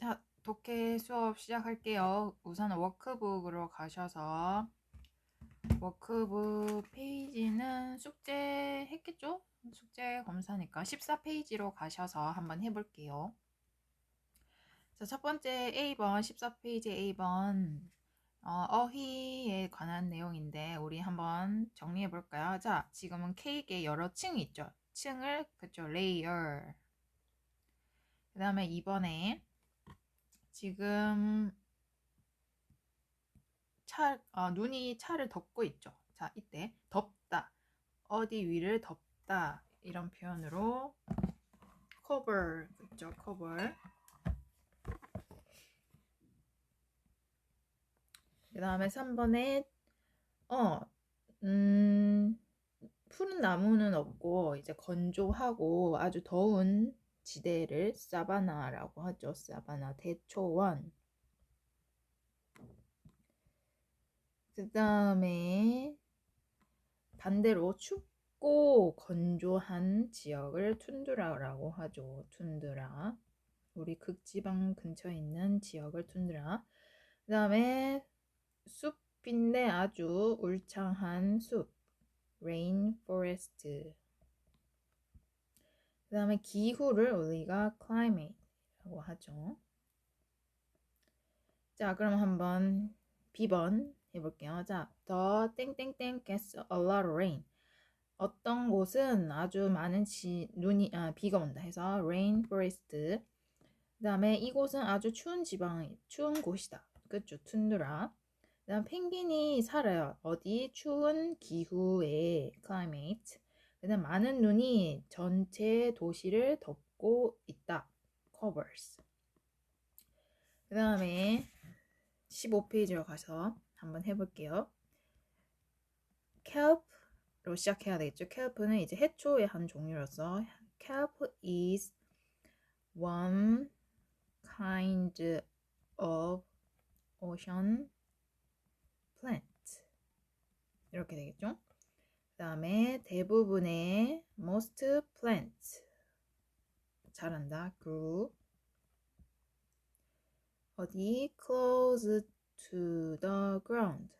자, 독해 수업 시작할게요. 우선 워크북으로 가셔서 워크북 페이지는 숙제 했겠죠? 숙제 검사니까 14페이지로 가셔서 한번 해볼게요. 자, 첫 번째 A번 14페이지 A번 어휘에 관한 내용인데 우리 한번 정리해 볼까요? 자, 지금은 케이크에 여러 층이 있죠. 층을 그쵸 레이어. 그 다음에 2번에 지금 눈이 차를 덮고 있죠. 자, 이때 덮다, 어디 위를 덮다 이런 표현으로 cover 있죠. cover. 그 다음에 3번에 푸른 나무는 없고 이제 건조하고 아주 더운 지대를 사바나라고 하죠. 사바나 대초원. 그 다음에 반대로 춥고 건조한 지역을 툰드라라고 하죠. 툰드라. 우리 극지방 근처에 있는 지역을 툰드라. 그 다음에 숲인데 아주 울창한 숲. rainforest. 그 다음에 기후를 우리가 climate라고 하죠. 자, 그럼 한번 B번 해볼게요. 자, the 땡땡땡 gets a lot of rain. 어떤 곳은 아주 많은 비가 온다 해서 rainforest. 그 다음에 이곳은 아주 추운 곳이다. 그쵸? 툰드라. 그 다음 펭귄이 살아요. 어디? 추운 기후에 climate. 그 다음 많은 눈이 전체 도시를 덮고 있다. covers. 그 다음에 15페이지로 가서 한번 해볼게요. kelp로 시작해야 되겠죠. kelp는 이제 해초의 한 종류로서 kelp is one kind of ocean plant. 이렇게 되겠죠. 그 다음에 대부분의 most plants 자란다. grew 어디 close to the ground.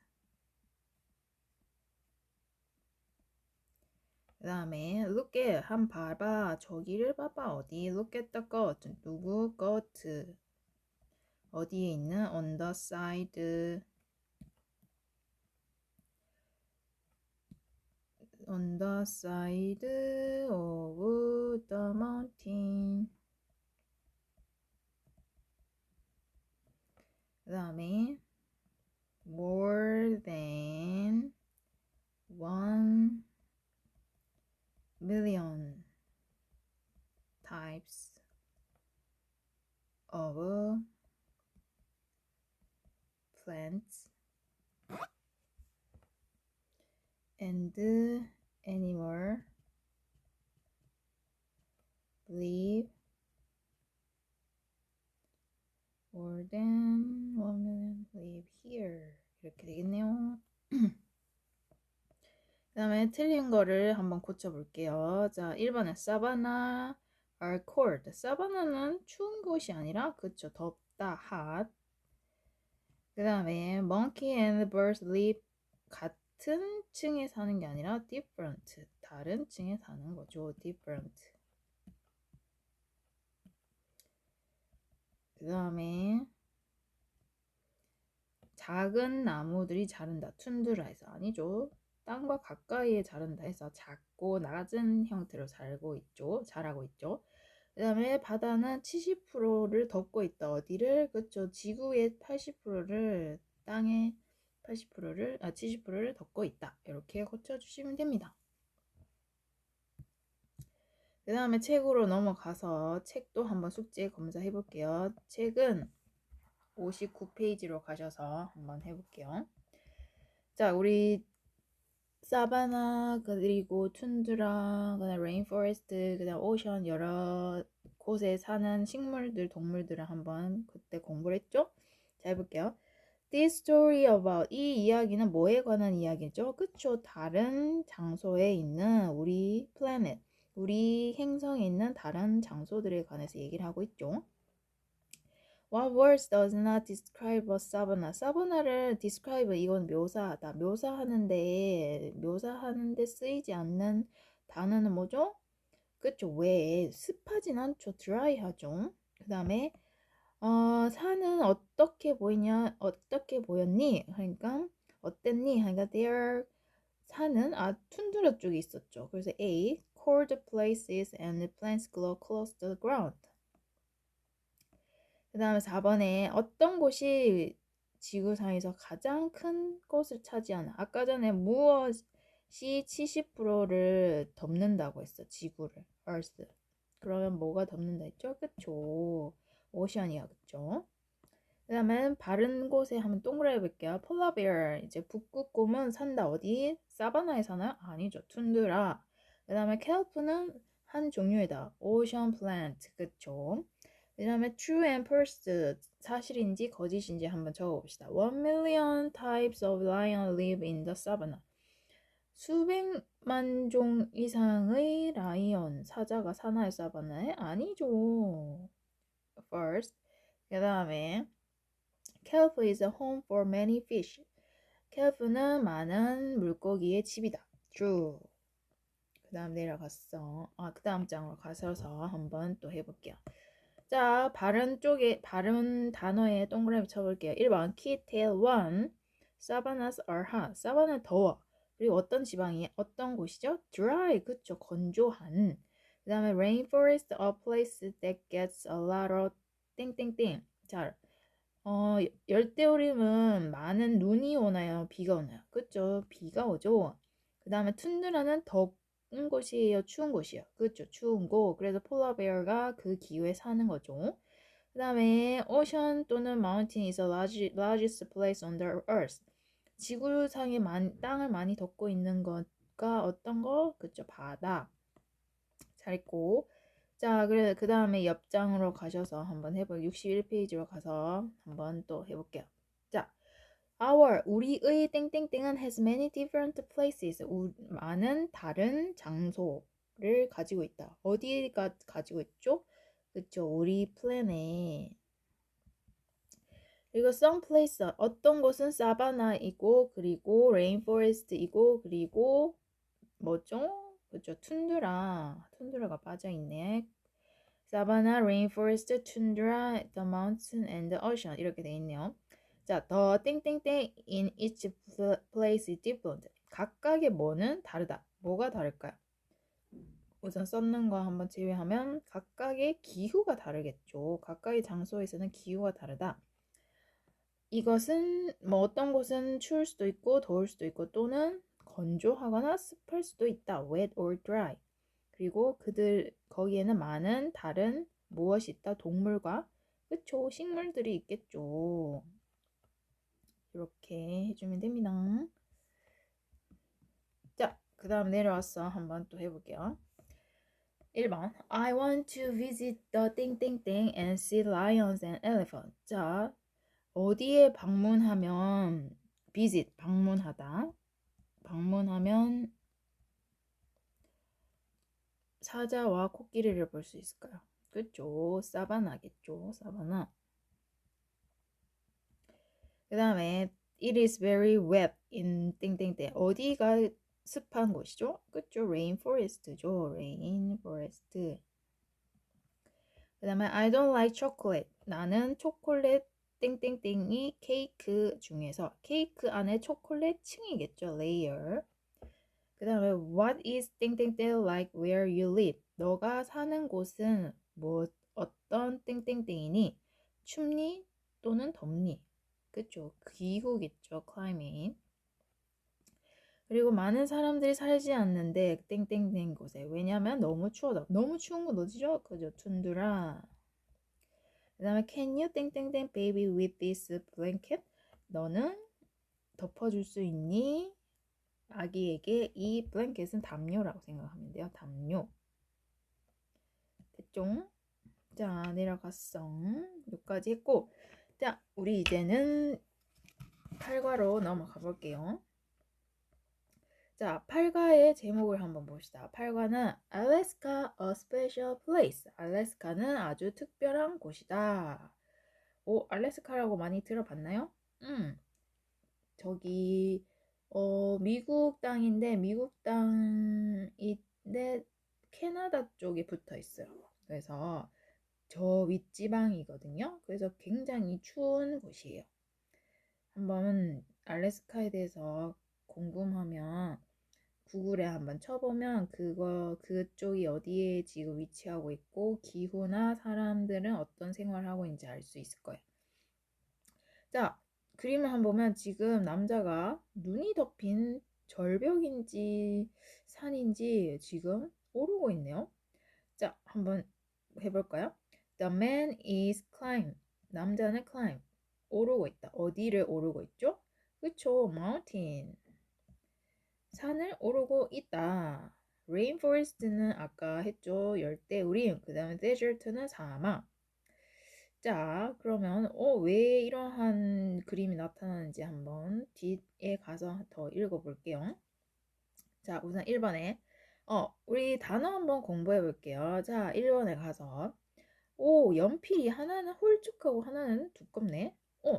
그 다음에 look at 한 봐봐. 저기를 봐봐. 어디 look at the goat. 누구 goat. 어디에 있는 on the side. on the side of the mountain. 그 다음에 more than 1,000,000 types of plants and animal live. more than 1,000,000 live here. 이렇게 되겠네요. 그 다음에 틀린 거를 한번 고쳐볼게요. 자, 1번에 사바나 are cold. 사바나는 추운 곳이 아니라 그쵸, 덥다, hot. 그 다음에 monkey and birds live 같은 층에 사는 게 아니라 different, 다른 층에 사는 거죠. different. 그 다음에 작은 나무들이 자른다. 툰드라에서 아니죠. 땅과 가까이에 자른다 해서 작고 낮은 형태로 자라고 있죠. 그 다음에 바다는 70%를 덮고 있다. 어디를? 그쵸. 지구의 80%를 땅의 70%를 덮고 있다. 이렇게 고쳐주시면 됩니다. 그 다음에 책으로 넘어가서 책도 한번 숙제 검사해 볼게요. 책은 59페이지로 가셔서 한번 해볼게요. 자, 우리 사바나 그리고 툰드라 그다음 레인포레스트 그다음 오션 여러 곳에 사는 식물들 동물들을 한번 그때 공부를 했죠. 자, 해볼게요. This story about 이 이야기는 뭐에 관한 이야기죠? 그쵸? 다른 장소에 있는 우리 planet 우리 행성에 있는 다른 장소들에 관해서 얘기를 하고 있죠. What words does not describe a savanna? 사바나를 describe 이건 묘사하다. 묘사하는데 쓰이지 않는 단어는 뭐죠? 그쵸? 왜? 습하진 않죠. 드라이하죠. 그 다음에 산은 어떻게 보이냐? 어떻게 보였니? 그러니까 어땠니? 그러니까 산은 툰드라 쪽에 있었죠. 그래서 A, cold places and plants grow close to the ground. 그 다음에 4번에 어떤 곳이 지구상에서 가장 큰 곳을 차지하나? 아까 전에 무엇이 70%를 덮는다고 했어. 지구를. Earth. 그러면 뭐가 덮는다 했죠? 그쵸. 오션이야. 그쵸? 그 다음에 바른 곳에 한번 동그라미 볼게요. 폴라베어. 이제 북극곰은 산다. 어디? 사바나에 사나요? 아니죠. 툰드라. 그 다음에 켈프는 한 종류이다. 오션 플랜트. 그쵸? 그 다음에 true and false. 사실인지 거짓인지 한번 적어봅시다. 1,000,000 types of lion live in the savanna. 수백만 종 이상의 라이언, 사자가 사나요, 사바나에? 아니죠. First. 그 다음에 kelp is a home for many fish. kelp는 많은 물고기의 집이다. True. 그 다음 내려갔어. 그 다음 장으로 가셔서 한번 또 해볼게요. 자, 발음 단어에 동그라미 쳐볼게요. 1번, key tail 1. savannas are hot. 사바나는 더워. 그리고 어떤 곳이죠? dry. 그쵸, 건조한. 그 다음에 rainforest, a place that gets a lot of 땡땡땡. 자, 열대우림은 많은 눈이 오나요? 비가 오나요? 그쵸, 비가 오죠. 그 다음에 툰드라는 더 곳이에요? 추운 곳이에요? 그렇죠. 추운 곳. 그래서 폴라베어가 그 기후에 사는 거죠. 그 다음에 ocean 또는 mountain is the largest place on the earth. 지구상에 땅을 많이 덮고 있는 것가 어떤 거? 그렇죠. 바다. 잘했고. 자, 그래 그 다음에 옆장으로 가셔서 한번 61페이지로 가서 한번 또 해볼게요. 자, 우리의 땡땡땡은 has many different places. 많은 다른 장소를 가지고 있다. 어디가 가지고 있죠? 그쵸, 우리 플랜에. 그리고 some place, 어떤 곳은 사바나이고, 그리고 rainforest이고, 그리고 뭐죠? 그쵸, 툰드라가 빠져있네. 사바나, rainforest, tundra, the mountain, and the ocean 이렇게 돼 있네요. 자, the 땡땡땡 in each place is different. 각각의 뭐는 다르다. 뭐가 다를까요? 우선 썼는 거 한번 제외하면 각각의 기후가 다르겠죠. 각각의 장소에서는 기후가 다르다. 이것은 어떤 곳은 추울 수도 있고 더울 수도 있고 또는 건조하거나 습할 수도 있다. wet or dry. 그리고 거기에는 많은 다른 무엇이 있다. 동물과 그쵸, 식물들이 있겠죠. 이렇게 해주면 됩니다. 자, 그 다음 내려와서 한번 또 해볼게요. 1번 I want to visit the 땡땡땡 and see lions and elephants. 자, 어디에 방문하면 visit, 방문하면 사자와 코끼리를 볼 수 있을까요? 그쵸, 사바나겠죠. 사바나. 그 다음에 it is very wet in 땡땡땡. 어디가 습한 곳이죠? 그쵸, rainforest죠. rainforest. 그 다음에 I don't like chocolate. 나는 초콜릿 땡땡땡이 케이크 중에서 케이크 안에 초콜릿 층이겠죠. layer. 그 다음에 what is 땡땡땡 like where you live. 너가 사는 곳은 어떤 땡땡땡이니? 춥니? 또는 덥니? 그쵸, 기후겠죠. climate. 그리고 많은 사람들이 살지 않는데 땡땡땡 곳에. 왜냐면 너무 추워서. 너무 추운 건 어디죠? 그죠, 툰드라. 그 다음에 can you 땡땡땡 baby with this blanket? 너는 덮어줄 수 있니? 아기에게 이 블랭켓은 담요라고 생각하면 돼요. 담요. 됐죠? 자, 내려갔어. 여기까지 했고, 자, 우리 이제는 8과로 넘어가 볼게요. 자, 8과의 제목을 한번 봅시다. 8과는 Alaska, a special place. 알래스카는 아주 특별한 곳이다. 알래스카라고 많이 들어봤나요? 저기 미국 땅인데 미국 땅인데 캐나다 쪽에 붙어 있어요. 그래서 저 윗지방이거든요. 그래서 굉장히 추운 곳이에요. 한번 알래스카에 대해서 궁금하면 구글에 한번 쳐보면 그쪽이 어디에 지금 위치하고 있고 기후나 사람들은 어떤 생활을 하고 있는지 알 수 있을 거예요. 자, 그림을 한번 보면 지금 남자가 눈이 덮인 절벽인지 산인지 지금 오르고 있네요. 자, 한번 해볼까요? The man is climb. 남자는 climb. 오르고 있다. 어디를 오르고 있죠? 그쵸, mountain. 산을 오르고 있다. Rainforest는 아까 했죠. 열대우림. 그 다음에 desert는 사막. 자, 그러면 왜 이러한 그림이 나타나는지 한번 뒤에 가서 더 읽어볼게요. 자, 우선 1번에 우리 단어 한번 공부해 볼게요. 자, 1번에 가서 연필이 하나는 홀쭉하고 하나는 두껍네.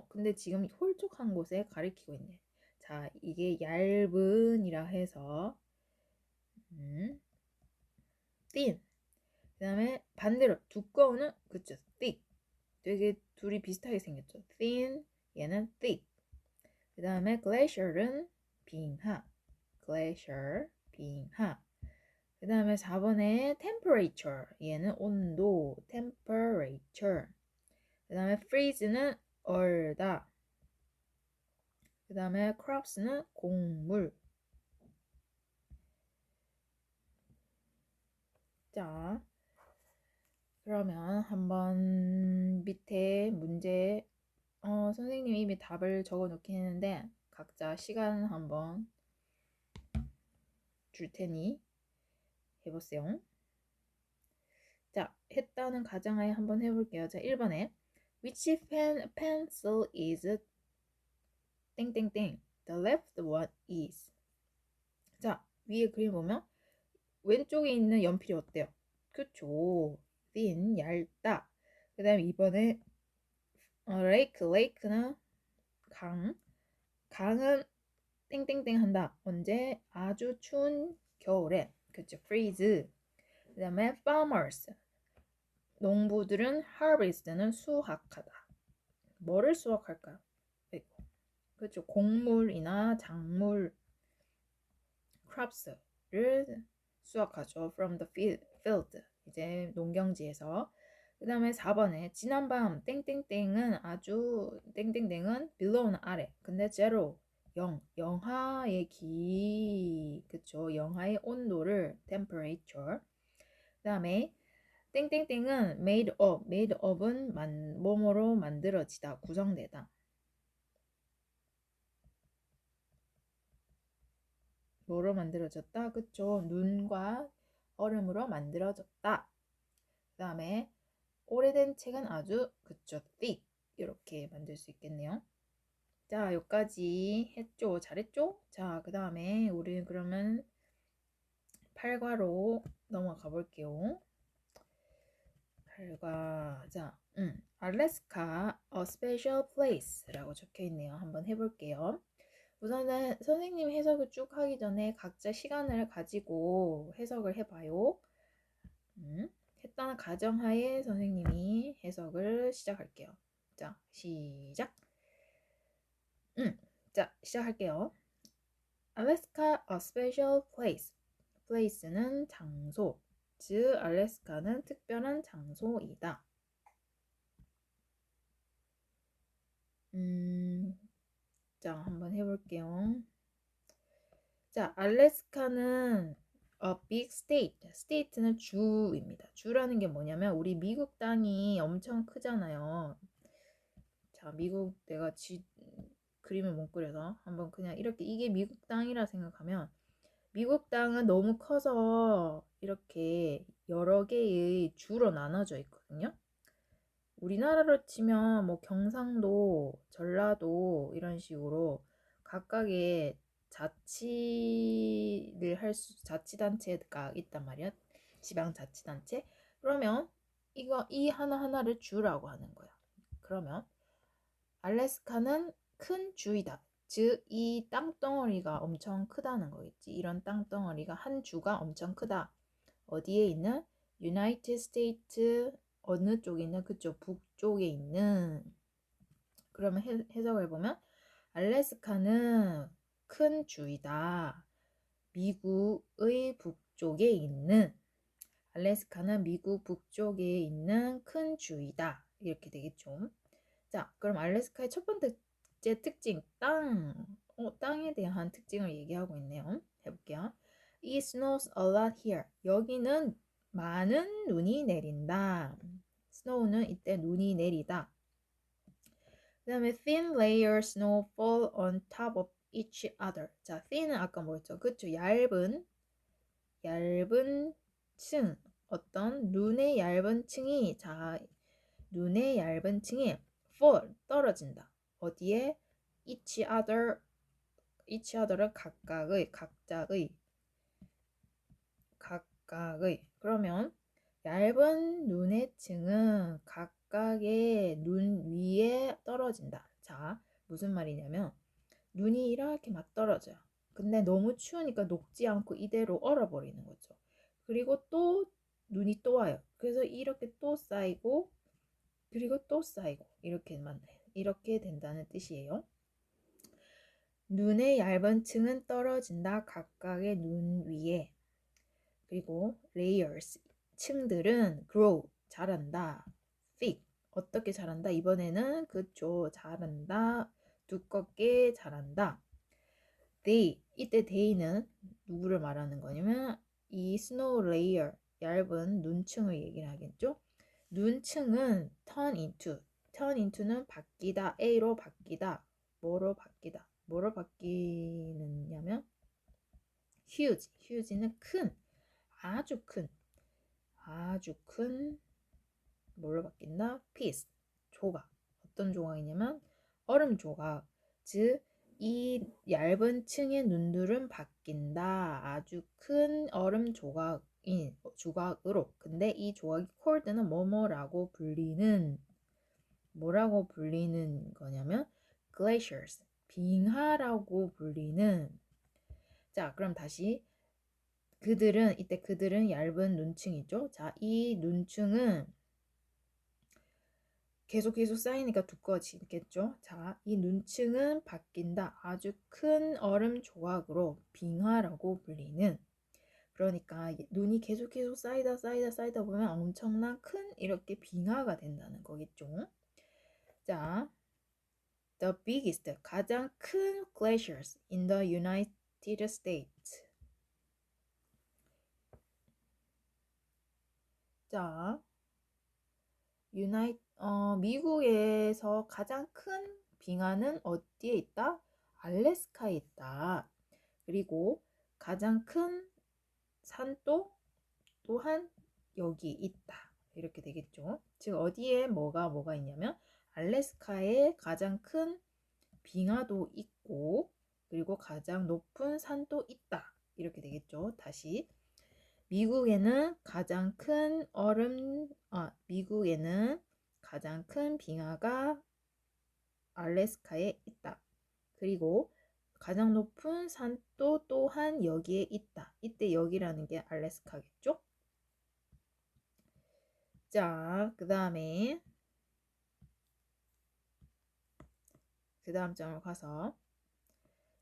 근데 지금 홀쭉한 곳에 가리키고 있네. 자, 이게 얇은이라 해서 thin. 그 다음에 반대로 두꺼운은 그쵸, thick. 되게 둘이 비슷하게 생겼죠. thin, 얘는 thick. 그 다음에 glacier은 빙하. glacier, 빙하. 그 다음에 4번에 temperature, 얘는 온도, temperature. 그 다음에 freeze는 얼다. 그 다음에 crops는 곡물. 자, 그러면 한번 밑에 문제 선생님이 이미 답을 적어 놓긴 했는데 각자 시간 한번 줄 테니 해보세요. 자, 했다는 가정하에 한번 해볼게요. 자, 1번에 Which pencil is 땡땡땡 The left one is. 자, 위에 그림 보면 왼쪽에 있는 연필이 어때요? 그쵸, thin, 얇다. 그 다음에 2번에 lake는 강. 강은 땡땡땡 한다. 언제? 아주 추운 겨울에. 그쵸, freeze. 그 다음에 farmers, 농부들은 harvest는 수확하다. 뭐를 수확할까요? 그렇죠. 곡물이나 작물 crops를 수확하죠. from the field. 이제 농경지에서. 그 다음에 4번에 지난밤 땡땡땡은 아주 땡땡땡은 below는 아래. 근데 zero 0 영하의 그쵸, 영하의 온도를 temperature. 그 다음에 땡땡땡은 made up은 뭐뭐로 만들어지다, 구성되다. 뭐로 만들어졌다? 그쵸, 눈과 얼음으로 만들어졌다. 그 다음에 오래된 책은 아주 그쵸, thick. 이렇게 만들 수 있겠네요. 자, 여기까지 했죠? 잘했죠? 자, 그 다음에 우리는 그러면 8과로 넘어가 볼게요. 8과. 자, 알래스카 a special place라고 적혀 있네요. 한번 해볼게요. 우선은 선생님 해석을 쭉 하기 전에 각자 시간을 가지고 해석을 해봐요. 했다는 가정하에 선생님이 해석을 시작할게요. 자, 시작. 자, 시작할게요. Alaska a special place. place는 장소. 즉, 알래스카는 특별한 장소이다. 자, 한번 해볼게요. 자, 알래스카는 a big state. state는 주입니다. 주라는 게 뭐냐면 우리 미국 땅이 엄청 크잖아요. 자, 미국 내가 그림을 못 그려서 한번 그냥 이렇게 이게 미국 땅이라 생각하면 미국 땅은 너무 커서 이렇게 여러 개의 주로 나눠져 있거든요. 우리나라로 치면 뭐 경상도, 전라도 이런 식으로 각각의 자치단체가 있단 말이야. 지방자치단체. 그러면 이 하나하나를 주라고 하는 거야. 그러면 알래스카는 큰 주이다. 즉, 이 땅덩어리가 엄청 크다는 거겠지. 이런 땅덩어리가 한 주가 엄청 크다. 어디에 있는? 유나이티드 스테이트 어느 쪽에 있는? 그쪽 북쪽에 있는. 그러면 해석을 보면 알래스카는 큰 주이다. 미국의 북쪽에 있는 알래스카는 미국 북쪽에 있는 큰 주이다. 이렇게 되겠죠. 자, 그럼 알래스카의 첫 번째 특징, 땅. 땅에 대한 특징을 얘기하고 있네요. 해볼게요. It snows a lot here. 여기는 많은 눈이 내린다. snow는 이때 눈이 내리다. 그 다음에 thin layer snow fall on top of each other. 자, thin은 아까 뭐였죠? 그쵸? 얇은 층. 어떤 눈의 얇은 층이 눈의 얇은 층이 fall 떨어진다. 어디에? each other은 각각의. 그러면 얇은 눈의 층은 각각의 눈 위에 떨어진다. 자, 무슨 말이냐면 눈이 이렇게 막 떨어져요. 근데 너무 추우니까 녹지 않고 이대로 얼어버리는 거죠. 그리고 또 눈이 또 와요. 그래서 이렇게 또 쌓이고 그리고 또 쌓이고 이렇게 된다는 뜻이에요. 눈의 얇은 층은 떨어진다. 각각의 눈 위에. 그리고 layers, 층들은 grow, 자란다. thick, 어떻게 자란다? 이번에는 그쵸, 자란다. 두껍게 자란다. 이때 they는 누구를 말하는 거냐면 이 snow layer, 얇은 눈층을 얘기를 하겠죠. 눈층은 turn into는 바뀌다, A로 바뀌다. 뭐로 바뀌느냐면 huge는 큰, 아주 큰 뭘로 바뀐다? piece, 조각. 어떤 조각이냐면 얼음 조각. 즉, 이 얇은 층의 눈들은 바뀐다. 아주 큰 얼음 조각으로. 근데 이 조각이 cold는 뭐뭐라고 불리는 거냐면 glaciers, 빙하라고 불리는. 자, 그럼 다시 그들은 얇은 눈층이죠. 자, 이 눈층은 계속 쌓이니까 두꺼워지겠죠. 자, 이 눈층은 바뀐다. 아주 큰 얼음 조각으로 빙하라고 불리는. 그러니까 눈이 계속 쌓이다 보면 엄청난 큰 이렇게 빙하가 된다는 거겠죠. 자, the biggest, 가장 큰 glaciers in the United States. 자, 미국에서 가장 큰 빙하는 어디에 있다? 알래스카에 있다. 그리고 가장 큰 산도 또한 여기 있다. 이렇게 되겠죠. 즉 어디에 뭐가 있냐면 알래스카에 가장 큰 빙하도 있고 그리고 가장 높은 산도 있다. 이렇게 되겠죠. 다시 미국에는 가장 큰 빙하가 알래스카에 있다. 그리고 가장 높은 산도 또한 여기에 있다. 이때 여기라는 게 알래스카겠죠? 자, 그 다음 장으로 가서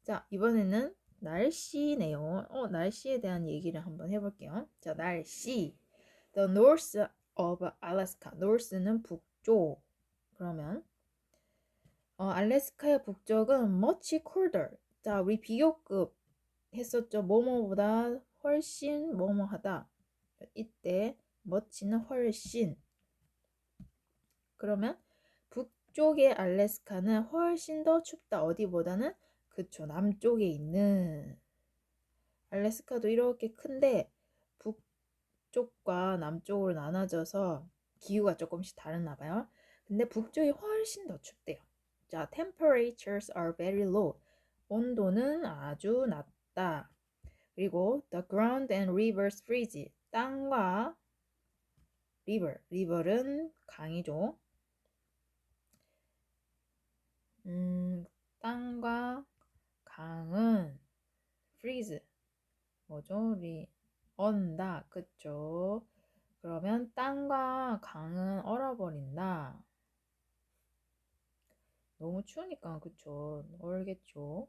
자, 이번에는 날씨네요. 날씨에 대한 얘기를 한번 해볼게요. 자, 날씨. The north of Alaska. north는 북쪽. 그러면 알래스카의 북쪽은 much colder. 자, 우리 비교급 했었죠. 뭐뭐보다 훨씬 뭐뭐하다. 이때 much는 훨씬. 그러면 북쪽의 알래스카는 훨씬 더 춥다. 어디보다는? 그쵸, 남쪽에 있는. 알래스카도 이렇게 큰데 북쪽과 남쪽으로 나눠져서 기후가 조금씩 다르나 봐요. 근데 북쪽이 훨씬 더 춥대요. 자, temperatures are very low. 온도는 아주 낮다. 그리고 the ground and rivers freeze. 땅과 river는 강이죠. 땅과 강은 freeze 뭐죠? 언다 그쵸? 그러면 땅과 강은 얼어버린다. 너무 추우니까 그쵸? 얼겠죠?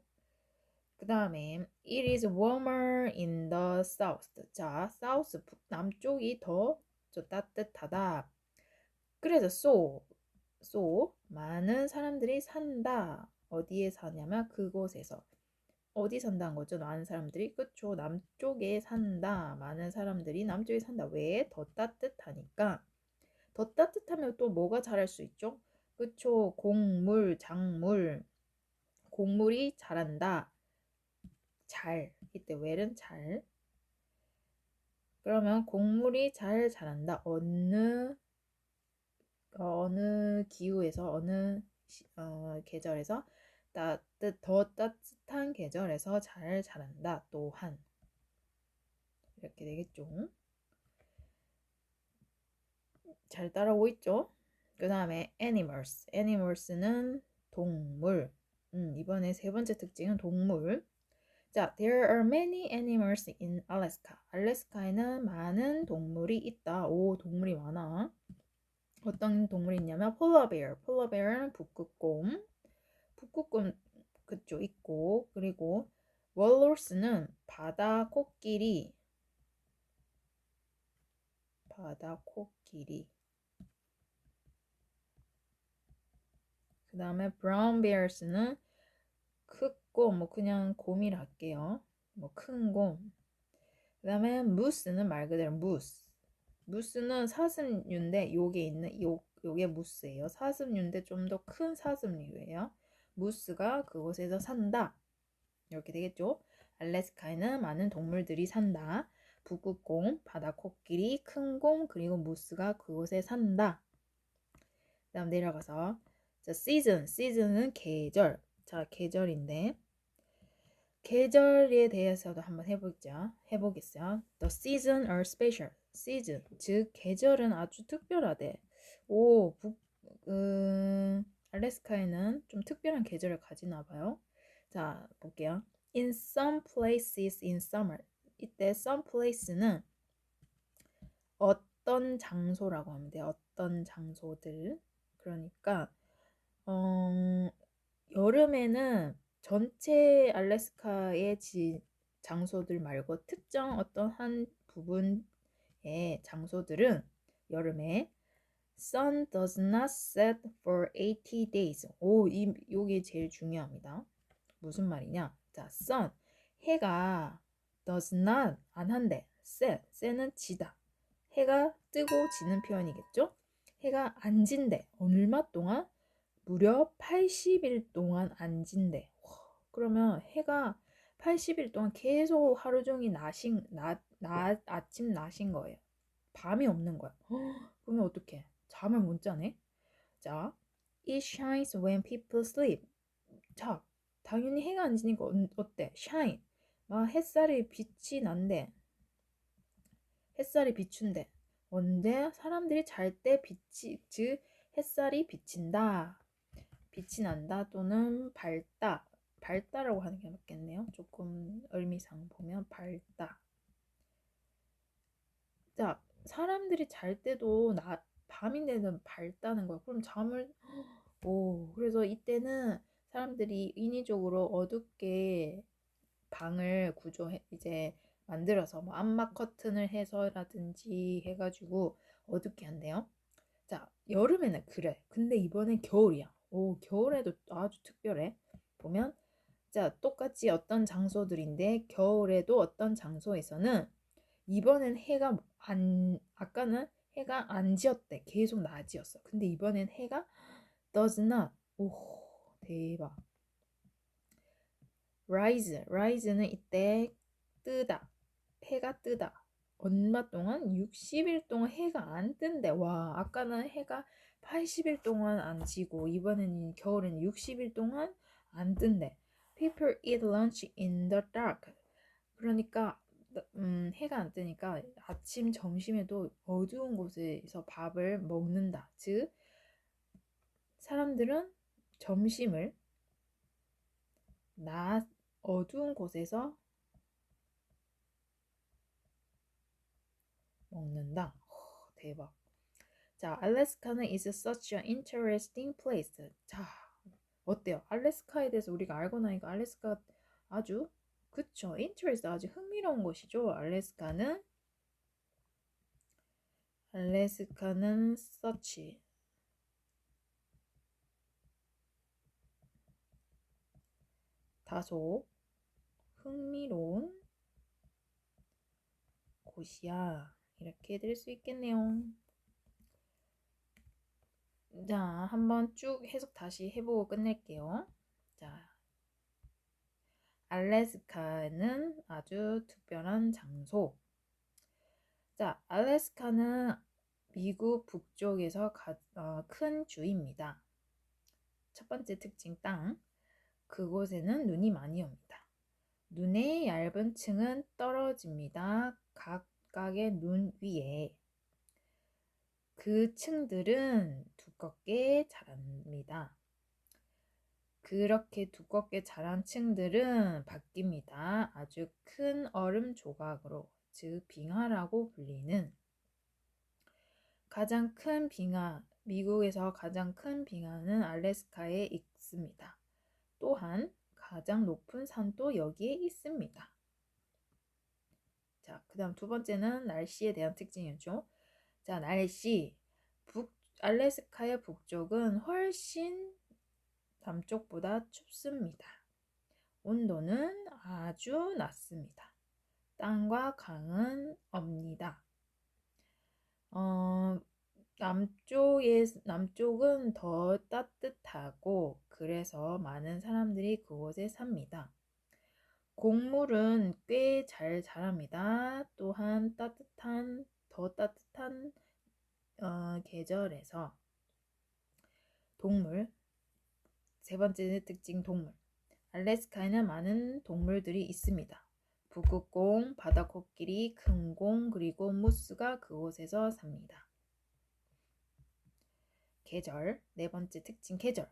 그 다음에 it is warmer in the south. 자, south 남쪽이 더 따뜻하다. 그래서 so 많은 사람들이 산다. 어디에 사냐면 그곳에서. 어디 산다는 거죠? 많은 사람들이 그쵸? 남쪽에 산다. 많은 사람들이 남쪽에 산다. 왜? 더 따뜻하니까. 더 따뜻하면 또 뭐가 자랄 수 있죠? 그쵸? 곡물, 작물. 곡물이 자란다. 잘. 이때 where는 잘. 그러면 곡물이 잘 자란다. 어느 기후에서 계절에서 더 따뜻한 계절에서 잘 자란다. 또한 이렇게 되겠죠. 잘 따라오고 있죠. 그 다음에 animals는 동물. 이번에 세 번째 특징은 동물. 자, there are many animals in Alaska. 알래스카에는 많은 동물이 있다. 오, 동물이 많아. 어떤 동물이 있냐면 polar bear는 북극곰. 북극곰 그쪽 있고 그리고 walrus는 바다 코끼리. 그 다음에 brown bears는 크고 뭐 그냥 곰이라 할게요. 뭐 큰 곰. 그 다음에 moose는 말 그대로 무스는 사슴류인데 요게 무스예요. 사슴류인데 좀 더 큰 사슴류예요. 무스가 그곳에서 산다. 이렇게 되겠죠. 알래스카에는 많은 동물들이 산다. 북극곰, 바다코끼리, 큰 곰, 그리고 무스가 그곳에 산다. 그 다음 내려가서 자, season은 계절. 자, 계절인데 계절에 대해서도 한번 해보겠어요. The season are special. season, 즉 계절은 아주 특별하대. 오, 알래스카에는 좀 특별한 계절을 가지나 봐요. 자, 볼게요. In some places in summer. 이때 some place는 어떤 장소라고 하면 돼요. 어떤 장소들. 그러니까 여름에는 전체 알래스카의 장소들 말고 특정 어떤 한 부분의 장소들은 여름에 sun does not set for 80 days. 요게 제일 중요합니다. 무슨 말이냐? 자, sun 해가 does not 안 한대. set는 지다. 해가 뜨고 지는 표현이겠죠? 해가 안 진대. 얼마 동안? 무려 80일 동안 안 진대. 그러면 해가 80일 동안 계속 하루 종일 아침 나신 거예요. 밤이 없는 거야. 그러면 어떡해? 잠을 못 자네? 자, it shines when people sleep. 자, 당연히 해가 안 지니까 어때? shine. 햇살이 빛이 난대. 햇살이 비춘대. 언제? 사람들이 잘 때 즉 햇살이 비친다. 빛이 난다 또는 밝다라고 하는 게 맞겠네요. 조금 의미상 보면 밝다. 자, 사람들이 잘 때도 밤인데는 밝다는 거야. 그럼 그래서 이때는 사람들이 인위적으로 어둡게 방을 이제 만들어서 뭐 암막 커튼을 해서라든지 해가지고 어둡게 한대요. 자, 여름에는 그래. 근데 이번엔 겨울이야. 겨울에도 아주 특별해. 보면 자, 똑같이 어떤 장소들인데 겨울에도 어떤 장소에서는 이번엔 아까는 해가 안 지었대. 계속 낮이었어. 근데 이번엔 해가 does not. 오, 대박. rise는 이때 뜨다. 해가 뜨다. 얼마 동안? 60일 동안 해가 안 뜬대. 와, 아까는 해가 80일 동안 안 지고 이번에는 겨울에는 60일 동안 안 뜬대. People eat lunch in the dark. 그러니까 해가 안 뜨니까 아침, 점심에도 어두운 곳에서 밥을 먹는다. 즉 사람들은 점심을 어두운 곳에서 먹는다. 대박. 자, 알래스카는 is such an interesting place. 자, 어때요? 알래스카에 대해서 우리가 알고 나니까 알래스카 아주 그쵸? interest 아주 흥미로운 곳이죠. 알래스카는 such 다소 흥미로운 곳이야. 이렇게 될 수 있겠네요. 자, 한번 쭉 해석 다시 해보고 끝낼게요. 자, 알래스카는 아주 특별한 장소. 자, 알래스카는 미국 북쪽에서 큰 주입니다. 첫 번째 특징 땅. 그곳에는 눈이 많이 옵니다. 눈의 얇은 층은 떨어집니다. 각각의 눈 위에. 그 층들은 두껍게 자랍니다. 그렇게 두껍게 자란 층들은 바뀝니다. 아주 큰 얼음 조각으로, 즉 빙하라고 불리는 가장 큰 빙하, 미국에서 가장 큰 빙하는 알래스카에 있습니다. 또한 가장 높은 산도 여기에 있습니다. 자, 그 다음 두 번째는 날씨에 대한 특징이었죠. 자, 날씨. 알래스카의 북쪽은 훨씬 남쪽보다 춥습니다. 온도는 아주 낮습니다. 땅과 강은 없니다. 남쪽은 더 따뜻하고 그래서 많은 사람들이 그곳에 삽니다. 곡물은 꽤 잘 자랍니다. 또한 더 따뜻한 계절에서 동물, 세 번째 특징 동물. 알래스카에는 많은 동물들이 있습니다. 북극곰, 바다코끼리, 금공, 그리고 무스가 그곳에서 삽니다. 계절, 네 번째 특징 계절.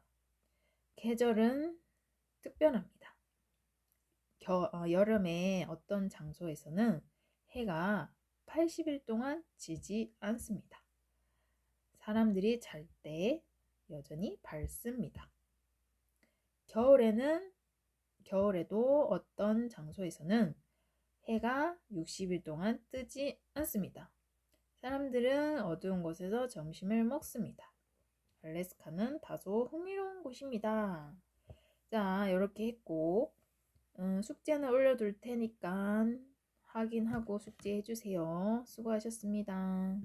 계절은 특별합니다. 여름에 어떤 장소에서는 해가 80일 동안 지지 않습니다. 사람들이 잘 때 여전히 밝습니다. 겨울에도 어떤 장소에서는 해가 60일 동안 뜨지 않습니다. 사람들은 어두운 곳에서 점심을 먹습니다. 알래스카는 다소 흥미로운 곳입니다. 자, 이렇게 했고 숙제는 올려둘 테니까 확인하고 숙제해 주세요. 수고하셨습니다.